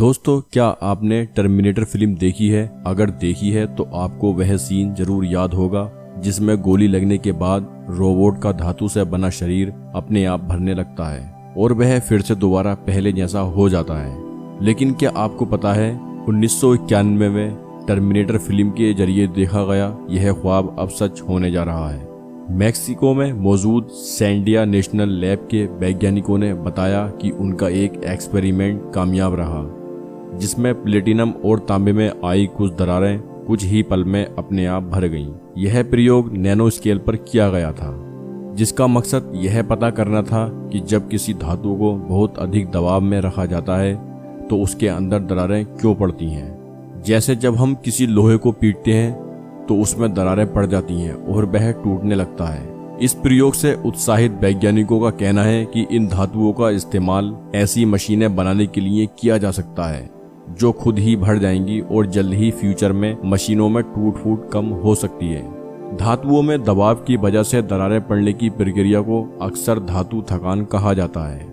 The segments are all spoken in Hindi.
दोस्तों, क्या आपने टर्मिनेटर फिल्म देखी है? अगर देखी है तो आपको वह सीन जरूर याद होगा जिसमें गोली लगने के बाद रोबोट का धातु से बना शरीर अपने आप भरने लगता है और वह फिर से दोबारा पहले जैसा हो जाता है। लेकिन क्या आपको पता है 1991 में टर्मिनेटर फिल्म के जरिए देखा गया यह ख्वाब अब सच होने जा रहा है। मैक्सिको में मौजूद सैंडिया नेशनल लैब के वैज्ञानिकों ने बताया कि उनका एक एक्सपेरिमेंट कामयाब रहा, जिसमें प्लेटिनम और तांबे में आई कुछ दरारें कुछ ही पल में अपने आप भर गईं। यह प्रयोग नैनो स्केल पर किया गया था, जिसका मकसद यह पता करना था कि जब किसी धातु को बहुत अधिक दबाव में रखा जाता है तो उसके अंदर दरारें क्यों पड़ती हैं। जैसे जब हम किसी लोहे को पीटते हैं तो उसमें दरारें पड़ जाती हैं और वह टूटने लगता है। इस प्रयोग से उत्साहित वैज्ञानिकों का कहना है कि इन धातुओं का इस्तेमाल ऐसी मशीनें बनाने के लिए किया जा सकता है जो खुद ही भर जाएंगी और जल्द ही फ्यूचर में मशीनों में टूट फूट कम हो सकती है। धातुओं में दबाव की वजह से दरारें पड़ने की प्रक्रिया को अक्सर धातु थकान कहा जाता है।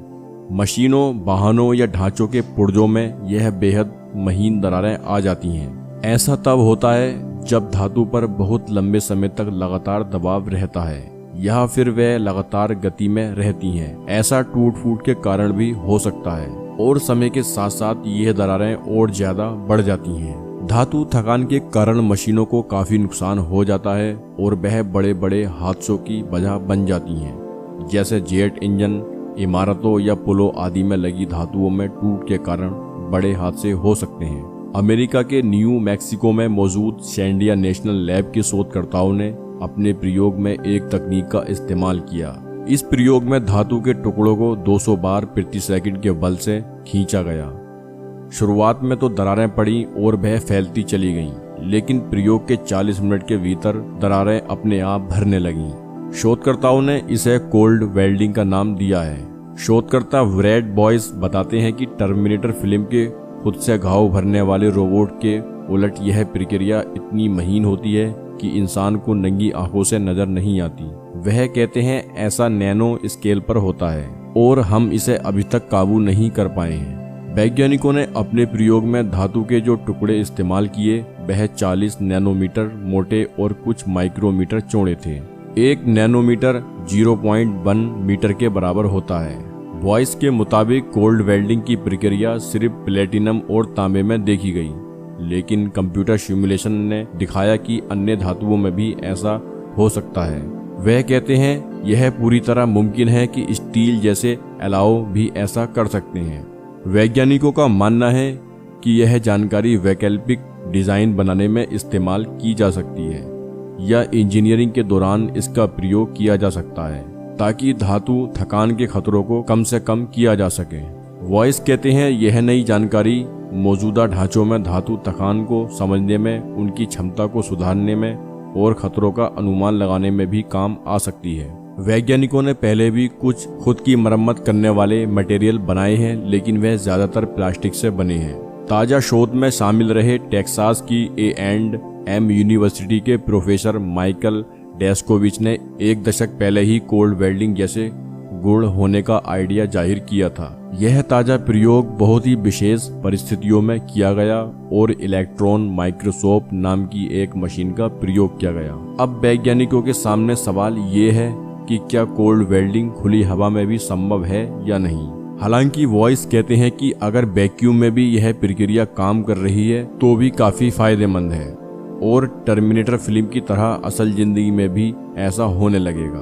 मशीनों, वाहनों या ढांचों के पुर्जों में यह बेहद महीन दरारें आ जाती हैं। ऐसा तब होता है जब धातु पर बहुत लंबे समय तक लगातार दबाव रहता है या फिर वह लगातार गति में रहती हैं। ऐसा टूट फूट के कारण भी हो सकता है और समय के साथ साथ यह दरारें और ज्यादा बढ़ जाती हैं। धातु थकान के कारण मशीनों को काफी नुकसान हो जाता है और वह बड़े बड़े हादसों की वजह बन जाती हैं, जैसे जेट इंजन, इमारतों या पुलों आदि में लगी धातुओं में टूट के कारण बड़े हादसे हो सकते हैं। अमेरिका के न्यू मैक्सिको में मौजूद सैंडिया नेशनल लैब के शोधकर्ताओं ने अपने प्रयोग में एक तकनीक का इस्तेमाल किया। इस प्रयोग में धातु के टुकड़ों को 200 बार प्रति सेकंड के बल से खींचा गया। शुरुआत में तो दरारें पड़ी और वह फैलती चली गईं, लेकिन प्रयोग के 40 मिनट के भीतर दरारें अपने आप भरने लगीं। शोधकर्ताओं ने इसे कोल्ड वेल्डिंग का नाम दिया है। शोधकर्ता ब्रैड बॉयस बताते हैं कि टर्मिनेटर फिल्म के खुद से घाव भरने वाले रोबोट के उलट यह प्रक्रिया इतनी महीन होती है कि इंसान को नंगी आंखों से नजर नहीं आती। वह कहते हैं ऐसा नैनो स्केल पर होता है और हम इसे अभी तक काबू नहीं कर पाए हैं। वैज्ञानिकों ने अपने प्रयोग में धातु के जो टुकड़े इस्तेमाल किए वह 40 नैनोमीटर मोटे और कुछ माइक्रोमीटर चौड़े थे। 1 नैनोमीटर 0.1 मीटर के बराबर होता है। वॉइस के मुताबिक कोल्ड वेल्डिंग की प्रक्रिया सिर्फ प्लेटिनम और तांबे में देखी गई, लेकिन कंप्यूटर सिमुलेशन ने दिखाया कि अन्य धातुओं में भी ऐसा हो सकता है। वह कहते हैं यह पूरी तरह मुमकिन है कि स्टील जैसे एलॉय भी ऐसा कर सकते हैं। वैज्ञानिकों का मानना है कि यह जानकारी वैकल्पिक डिजाइन बनाने में इस्तेमाल की जा सकती है या इंजीनियरिंग के दौरान इसका प्रयोग किया जा सकता है ताकि धातु थकान के खतरों को कम से कम किया जा सके। वॉइस कहते हैं यह नई जानकारी मौजूदा ढांचों में धातु थकान को समझने में, उनकी क्षमता को सुधारने में और खतरों का अनुमान लगाने में भी काम आ सकती है। वैज्ञानिकों ने पहले भी कुछ खुद की मरम्मत करने वाले मटेरियल बनाए हैं, लेकिन वह ज्यादातर प्लास्टिक से बने हैं। ताजा शोध में शामिल रहे टेक्सास की A&M यूनिवर्सिटी के प्रोफेसर माइकल डेस्कोविच ने 1 दशक पहले ही कोल्ड वेल्डिंग जैसे गुण होने का आइडिया जाहिर किया था। यह ताजा प्रयोग बहुत ही विशेष परिस्थितियों में किया गया और इलेक्ट्रॉन माइक्रोस्कोप नाम की एक मशीन का प्रयोग किया गया। अब वैज्ञानिकों के सामने सवाल ये है कि क्या कोल्ड वेल्डिंग खुली हवा में भी संभव है या नहीं। हालांकि वॉइस कहते हैं कि अगर वैक्यूम में भी यह प्रक्रिया काम कर रही है तो भी काफी फायदेमंद है और टर्मिनेटर फिल्म की तरह असल जिंदगी में भी ऐसा होने लगेगा।